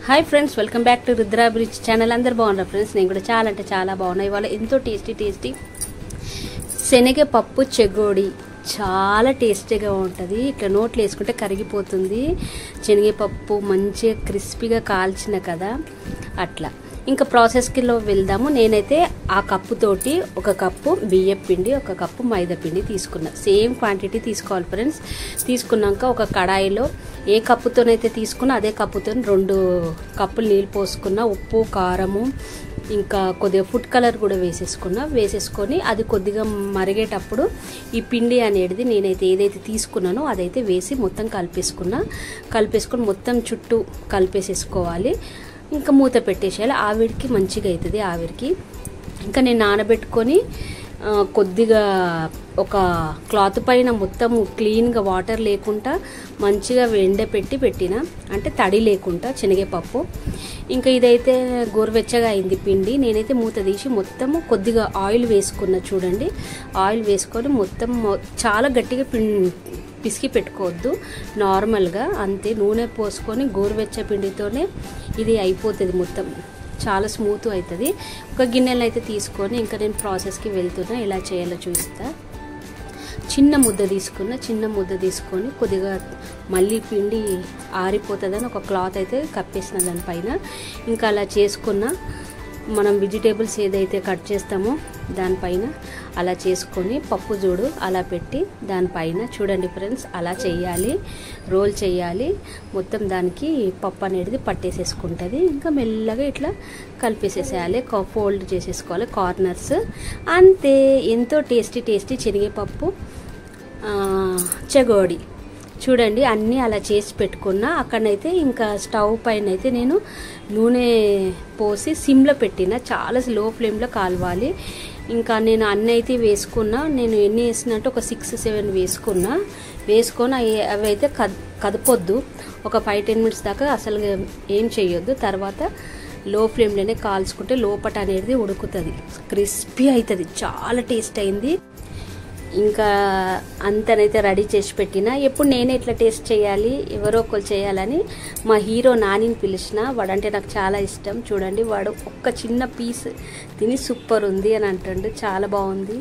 high friends welcome back to Rudra Bridge channel अंदर बागुन्नारा friends నేను కూడా చాలా అంటే చాలా బాగున్నా ఇవాళ ఎంతో టేస్టీ శనగ పప్పు చెగోడి చాలా టేస్టీగా ఉంటది ఇట్లా నోట్లో వేసుకుంటే కరిగిపోతుంది శనగ పప్పు మంచిగా క్రిస్పీగా కాల్చిన కదా అట్లా ఇంకా ప్రాసెస్ కి లో వెళ్దాము నేనైతే ఆ కప్పు తోటి ఒక కప్పు బియ్యం పిండి ఒక కప్పు మైదా పిండి తీసుకున్నా సేమ్ క్వాంటిటీ తీసుకోవాలి ఫ్రెండ్స్ తీసుకున్నాక ఒక కడాయిలో ఏ కప్పుతోనైతే తీసుకున్నా అదే కప్పుతో 2 కప్పులు నీళ్లు పోసుకున్నా ఉప్పు కారము ఇంకా కొద్దిగా ఫుడ్ కలర్ కూడా వేసేసుకొని అది కొద్దిగా మరిగేటప్పుడు ఈ పిండి అనేది నేనైతే ఏదైతే తీసుకున్నానో అదైతే వేసి మొత్తం కలిపేసుకొని మొత్తం చుట్టూ కలిపేసేసుకోవాలి ఇంకా మూత పెట్టేసేయాలి ఆవిరికి మంచిగా అవుతుంది ఆవిరికి ఇంకా నేను నానబెట్టుకొని కొద్దిగా ఒక క్లాత్ పైన మొత్తం క్లీన్ గా వాటర్ లేకుండా మంచిగా ఎండబెట్టి పెట్టిన అంటే తడి లేకుండా శనగపప్పు ఇంకా ఇదైతే గోరువెచ్చగా అయింది పిండి నేనైతే మూత తీసి మొత్తం కొద్దిగా ఆయిల్ వేసుకున్నా చూడండి ఆయిల్ వేసుకొని మొత్తం చాలా గట్టిగా పిసికి పెట్టుకోవద్దు నార్మల్ గా అంతే నూనె పోసుకొని గోరువెచ్చ పిండితోనే ఇది అయిపోతది మొత్తం చాలా స్మూత్ అవుతది ఒక గిన్నెలో అయితే తీసుకొని ఇంకా నేను ప్రాసెస్ కి వెళ్తున్నా ఎలా చేయాలో చూస్తా చిన్న ముద్ద తీసుకొని కొద్దిగా మళ్ళీ పిండి ఆరిపోతదని ఒక క్లాత్ అయితే కప్పేసిన దానిపైన ఇంకా అలా చేసుకున్న మనం వెజిటబుల్స్ ఏదైతే కట్ చేస్తామో దానిపైన అలా చేసుకొని పప్పు జోడు అలా పెట్టి దానిపైన చూడండి ఫ్రెండ్స్ అలా చేయాలి రోల్ చేయాలి మొత్తం దానికి పప్పు అనేది పట్టేసేసుకుంటది ఇంకా మెల్లగా ఇట్లా కలిపేసేయాలి ఫోల్డ్ చేసేసుకోవాలి కార్నర్స్ అంతే ఎంతో టేస్టీ శనగపప్పు చెగోడి చూడండి అన్నీ అలా చేసి పెట్టుకున్నా అక్కడనైతే ఇంకా స్టవ్ పైన అయితే నేను నూనె పోసి సిమ్లో పెట్టిన చాలా లో ఫ్లేమ్లో కాల్వాలి ఇంకా నేను అన్నీ అయితే వేసుకున్నా నేను ఎన్ని వేసినట్టు ఒక 6-7 వేసుకొని అవి అయితే కదపొద్దు ఒక 5-10 మినిట్స్ దాకా అసలు ఏం చేయొద్దు తర్వాత లో ఫ్లేమ్లోనే కాల్చుకుంటే లోపట అనేది ఉడుకుతుంది క్రిస్పీ అవుతుంది చాలా టేస్ట్ అయింది ఇంకా అంతనైతే రెడీ చేసి పెట్టినా ఎప్పుడు నేనే ఇట్లా టేస్ట్ చేయాలి ఎవరో ఒకరు చేయాలని మా హీరో నానిని పిలిచిన వాడంటే నాకు చాలా ఇష్టం చూడండి వాడు ఒక్క చిన్న పీస్ తిని సూపర్ ఉంది అని అంటుండు చాలా బాగుంది